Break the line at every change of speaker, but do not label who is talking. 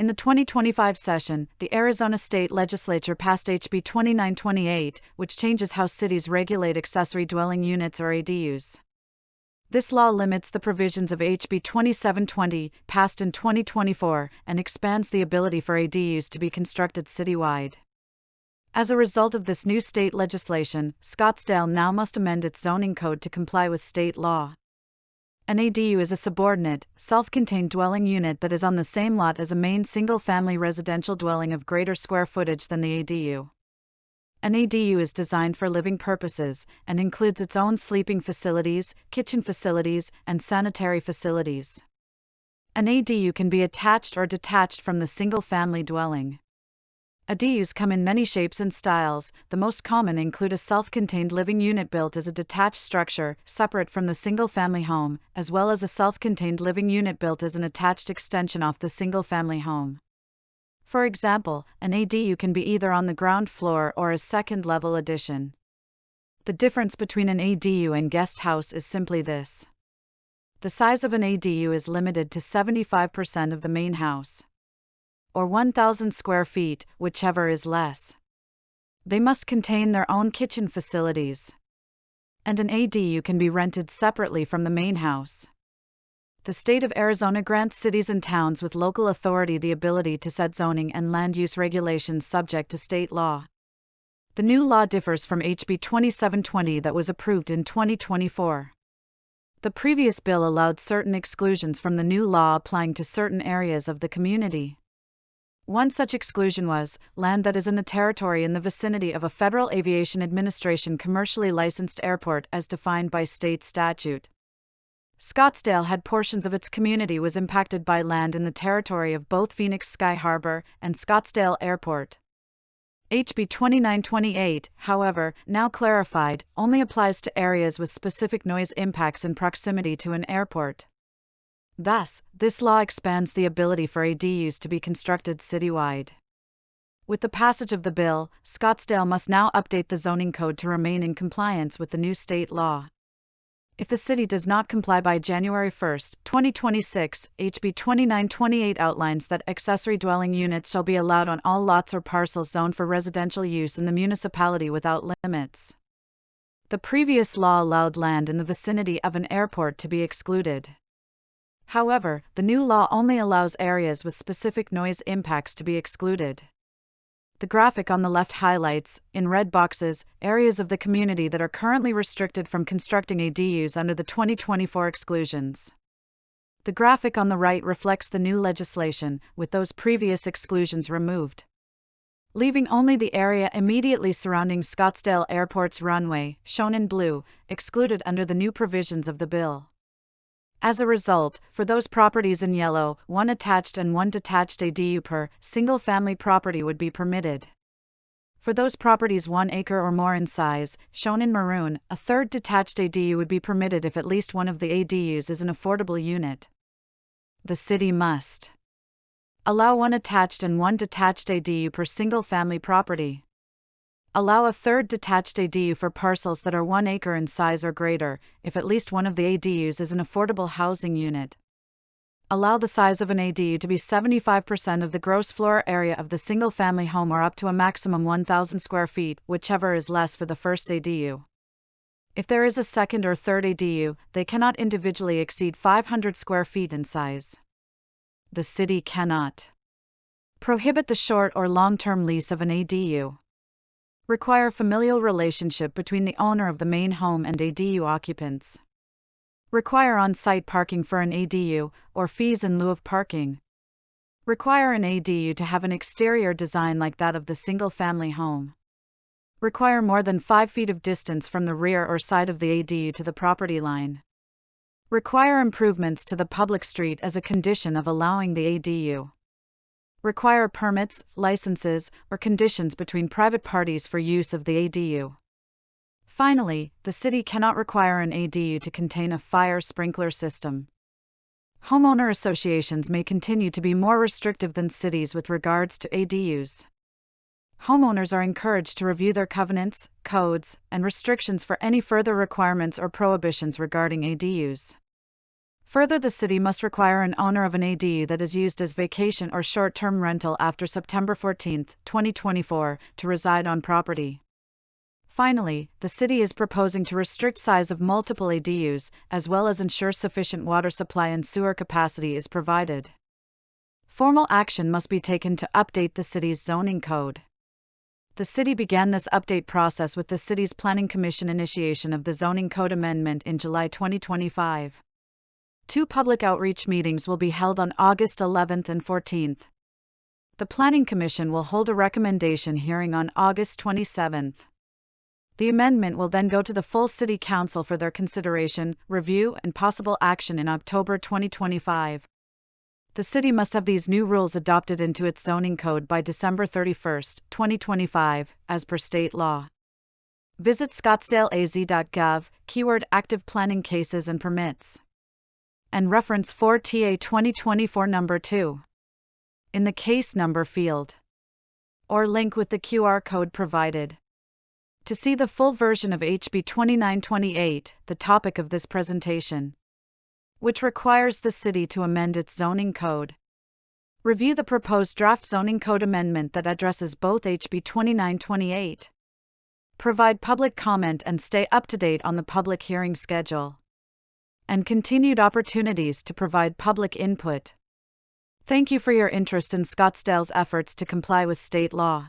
In the 2025 session, the Arizona State Legislature passed HB 2928, which changes how cities regulate accessory dwelling units or ADUs. This law limits the provisions of HB 2720, passed in 2024, and expands the ability for ADUs to be constructed citywide. As a result of this new state legislation, Scottsdale now must amend its zoning code to comply with state law. An ADU is a subordinate, self-contained dwelling unit that is on the same lot as a main single-family residential dwelling of greater square footage than the ADU. An ADU is designed for living purposes, and includes its own sleeping facilities, kitchen facilities, and sanitary facilities. An ADU can be attached or detached from the single-family dwelling. ADUs come in many shapes and styles. The most common include a self-contained living unit built as a detached structure, separate from the single-family home, as well as a self-contained living unit built as an attached extension off the single-family home. For example, an ADU can be either on the ground floor or a second-level addition. The difference between an ADU and guest house is simply this. The size of an ADU is limited to 75% of the main house, or 1,000 square feet, whichever is less. They must contain their own kitchen facilities. And an ADU can be rented separately from the main house. The state of Arizona grants cities and towns with local authority the ability to set zoning and land use regulations subject to state law. The new law differs from HB 2720 that was approved in 2024. The previous bill allowed certain exclusions from the new law applying to certain areas of the community. One such exclusion was land that is in the territory in the vicinity of a Federal Aviation Administration commercially licensed airport as defined by state statute. Scottsdale had portions of its community was impacted by land in the territory of both Phoenix Sky Harbor and Scottsdale Airport. HB 2928, however, now clarified, only applies to areas with specific noise impacts in proximity to an airport. Thus, this law expands the ability for ADUs to be constructed citywide. With the passage of the bill, Scottsdale must now update the zoning code to remain in compliance with the new state law. If the city does not comply by January 1, 2026, HB 2928 outlines that accessory dwelling units shall be allowed on all lots or parcels zoned for residential use in the municipality without limits. The previous law allowed land in the vicinity of an airport to be excluded. However, the new law only allows areas with specific noise impacts to be excluded. The graphic on the left highlights, in red boxes, areas of the community that are currently restricted from constructing ADUs under the 2024 exclusions. The graphic on the right reflects the new legislation, with those previous exclusions removed, leaving only the area immediately surrounding Scottsdale Airport's runway, shown in blue, excluded under the new provisions of the bill. As a result, for those properties in yellow, one attached and one detached ADU per single-family property would be permitted. For those properties 1 acre or more in size, shown in maroon, a third detached ADU would be permitted if at least one of the ADUs is an affordable unit. The city must allow one attached and one detached ADU per single-family property. Allow a third detached ADU for parcels that are 1 acre in size or greater, if at least one of the ADUs is an affordable housing unit. Allow the size of an ADU to be 75% of the gross floor area of the single-family home or up to a maximum 1,000 square feet, whichever is less for the first ADU. If there is a second or third ADU, they cannot individually exceed 500 square feet in size. The city cannot prohibit the short or long-term lease of an ADU. Require familial relationship between the owner of the main home and ADU occupants. Require on-site parking for an ADU, or fees in lieu of parking. Require an ADU to have an exterior design like that of the single-family home. Require more than 5 feet of distance from the rear or side of the ADU to the property line. Require improvements to the public street as a condition of allowing the ADU. Require permits, licenses, or conditions between private parties for use of the ADU. Finally, the city cannot require an ADU to contain a fire sprinkler system. Homeowner associations may continue to be more restrictive than cities with regards to ADUs. Homeowners are encouraged to review their covenants, codes, and restrictions for any further requirements or prohibitions regarding ADUs. Further, the city must require an owner of an ADU that is used as vacation or short-term rental after September 14, 2024, to reside on property. Finally, the city is proposing to restrict size of multiple ADUs, as well as ensure sufficient water supply and sewer capacity is provided. Formal action must be taken to update the city's zoning code. The city began this update process with the city's Planning Commission initiation of the zoning code amendment in July 2025. 2 public outreach meetings will be held on August 11 and 14. The Planning Commission will hold a recommendation hearing on August 27. The amendment will then go to the full City Council for their consideration, review, and possible action in October 2025. The city must have these new rules adopted into its zoning code by December 31, 2025, as per state law. Visit scottsdaleaz.gov, keyword active planning cases and permits, and reference 4TA 2024 number 2 in the case number field, or link with the QR code provided. To see the full version of HB 2928, the topic of this presentation, which requires the city to amend its zoning code, review the proposed draft zoning code amendment that addresses both HB 2928, provide public comment and stay up to date on the public hearing schedule, and continued opportunities to provide public input. Thank you for your interest in Scottsdale's efforts to comply with state law.